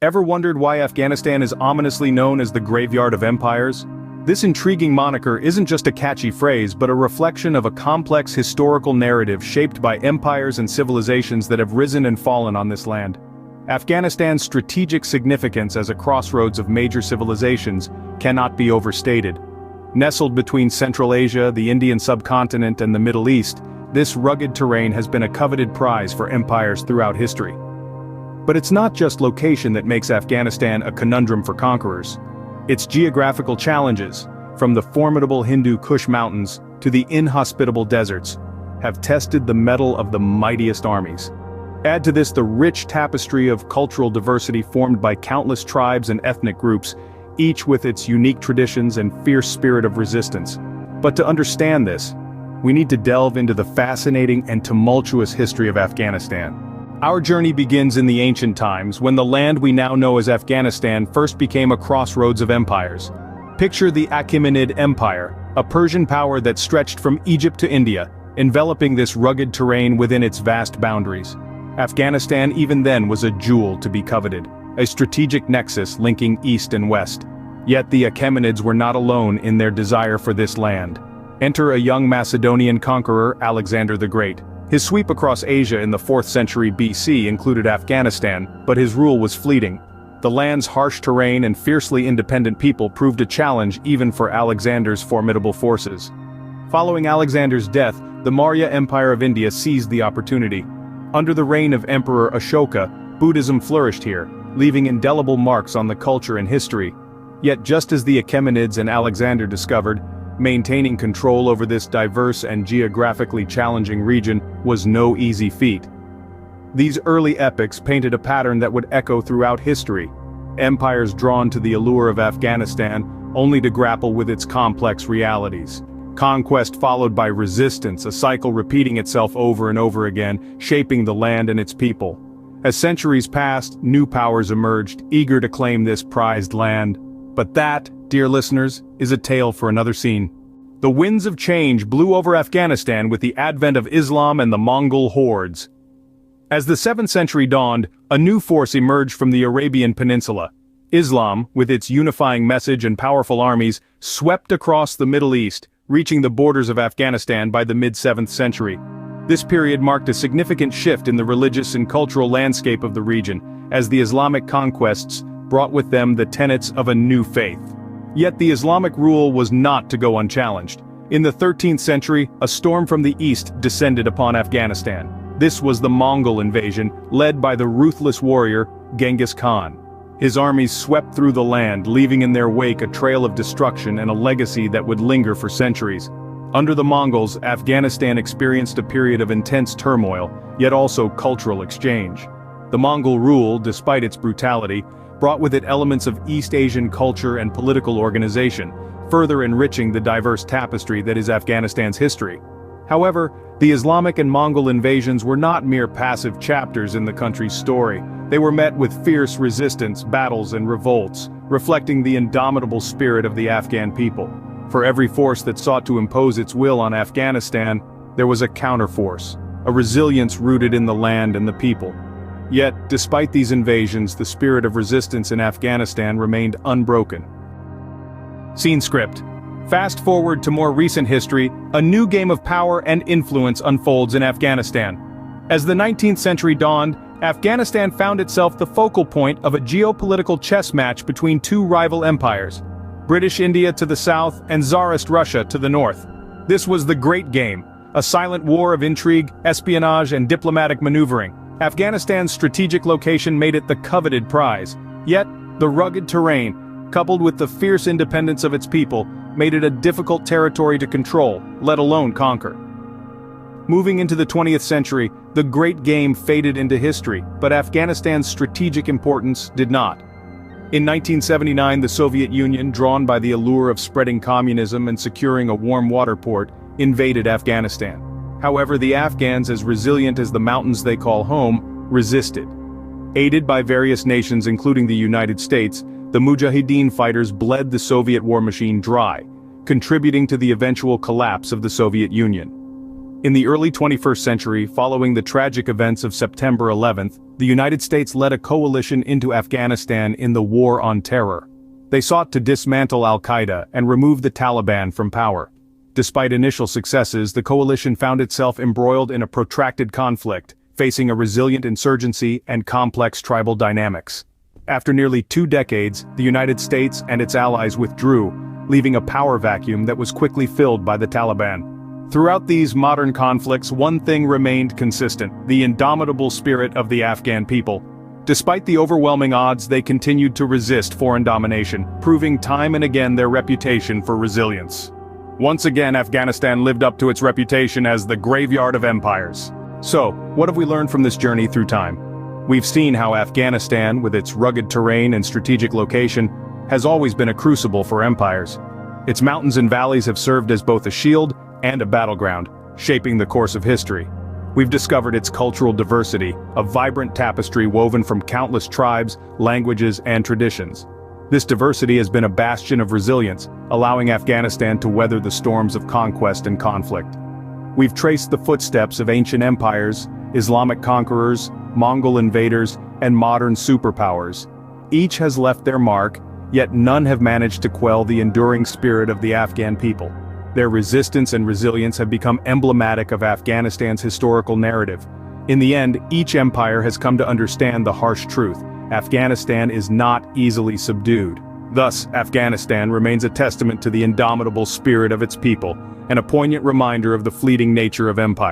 Ever wondered why Afghanistan is ominously known as the graveyard of empires? This intriguing moniker isn't just a catchy phrase but a reflection of a complex historical narrative shaped by empires and civilizations that have risen and fallen on this land. Afghanistan's strategic significance as a crossroads of major civilizations cannot be overstated. Nestled between Central Asia, the Indian subcontinent and the Middle East, this rugged terrain has been a coveted prize for empires throughout history. But it's not just location that makes Afghanistan a conundrum for conquerors. Its geographical challenges, from the formidable Hindu Kush mountains to the inhospitable deserts, have tested the mettle of the mightiest armies. Add to this the rich tapestry of cultural diversity formed by countless tribes and ethnic groups, each with its unique traditions and fierce spirit of resistance. But to understand this, we need to delve into the fascinating and tumultuous history of Afghanistan. Our journey begins in the ancient times when the land we now know as Afghanistan first became a crossroads of empires. Picture the Achaemenid Empire, a Persian power that stretched from Egypt to India, enveloping this rugged terrain within its vast boundaries. Afghanistan even then was a jewel to be coveted, a strategic nexus linking east and west. Yet the Achaemenids were not alone in their desire for this land. Enter a young Macedonian conqueror, Alexander the Great. His sweep across Asia in the 4th century BC included Afghanistan, but his rule was fleeting. The land's harsh terrain and fiercely independent people proved a challenge even for Alexander's formidable forces. Following Alexander's death, the Maurya Empire of India seized the opportunity. Under the reign of Emperor Ashoka, Buddhism flourished here, leaving indelible marks on the culture and history. Yet just as the Achaemenids and Alexander discovered, maintaining control over this diverse and geographically challenging region was no easy feat. These early epics painted a pattern that would echo throughout history. Empires drawn to the allure of Afghanistan, only to grapple with its complex realities. Conquest followed by resistance, a cycle repeating itself over and over again, shaping the land and its people. As centuries passed, new powers emerged, eager to claim this prized land. But that, dear listeners, is a tale for another scene. The winds of change blew over Afghanistan with the advent of Islam and the Mongol hordes. As the 7th century dawned, a new force emerged from the Arabian Peninsula. Islam, with its unifying message and powerful armies, swept across the Middle East, reaching the borders of Afghanistan by the mid-7th century. This period marked a significant shift in the religious and cultural landscape of the region, as the Islamic conquests brought with them the tenets of a new faith. Yet the Islamic rule was not to go unchallenged. In the 13th century, a storm from the east descended upon Afghanistan. This was the Mongol invasion, led by the ruthless warrior, Genghis Khan. His armies swept through the land, leaving in their wake a trail of destruction and a legacy that would linger for centuries. Under the Mongols, Afghanistan experienced a period of intense turmoil, yet also cultural exchange. The Mongol rule, despite its brutality, brought with it elements of East Asian culture and political organization, further enriching the diverse tapestry that is Afghanistan's history. However, the Islamic and Mongol invasions were not mere passive chapters in the country's story. They were met with fierce resistance, battles and revolts, reflecting the indomitable spirit of the Afghan people. For every force that sought to impose its will on Afghanistan, there was a counterforce, a resilience rooted in the land and the people. Yet, despite these invasions, the spirit of resistance in Afghanistan remained unbroken. Scene script. Fast forward to more recent history, a new game of power and influence unfolds in Afghanistan. As the 19th century dawned, Afghanistan found itself the focal point of a geopolitical chess match between two rival empires, British India to the south and Tsarist Russia to the north. This was the Great Game, a silent war of intrigue, espionage and diplomatic maneuvering. Afghanistan's strategic location made it the coveted prize. Yet, the rugged terrain, coupled with the fierce independence of its people, made it a difficult territory to control, let alone conquer. Moving into the 20th century, the Great Game faded into history, but Afghanistan's strategic importance did not. In 1979, the Soviet Union, drawn by the allure of spreading communism and securing a warm water port, invaded Afghanistan. However, the Afghans, as resilient as the mountains they call home, resisted. Aided by various nations including the United States, the Mujahideen fighters bled the Soviet war machine dry, contributing to the eventual collapse of the Soviet Union. In the early 21st century, following the tragic events of September 11th, the United States led a coalition into Afghanistan in the War on Terror. They sought to dismantle al-Qaeda and remove the Taliban from power. Despite initial successes, the coalition found itself embroiled in a protracted conflict, facing a resilient insurgency and complex tribal dynamics. After nearly 2 decades, the United States and its allies withdrew, leaving a power vacuum that was quickly filled by the Taliban. Throughout these modern conflicts, one thing remained consistent: the indomitable spirit of the Afghan people. Despite the overwhelming odds, they continued to resist foreign domination, proving time and again their reputation for resilience. Once again, Afghanistan lived up to its reputation as the graveyard of empires. So, what have we learned from this journey through time? We've seen how Afghanistan, with its rugged terrain and strategic location, has always been a crucible for empires. Its mountains and valleys have served as both a shield and a battleground, shaping the course of history. We've discovered its cultural diversity, a vibrant tapestry woven from countless tribes, languages, and traditions. This diversity has been a bastion of resilience, allowing Afghanistan to weather the storms of conquest and conflict. We've traced the footsteps of ancient empires, Islamic conquerors, Mongol invaders, and modern superpowers. Each has left their mark, yet none have managed to quell the enduring spirit of the Afghan people. Their resistance and resilience have become emblematic of Afghanistan's historical narrative. In the end, each empire has come to understand the harsh truth: Afghanistan is not easily subdued. Thus, Afghanistan remains a testament to the indomitable spirit of its people, and a poignant reminder of the fleeting nature of empire.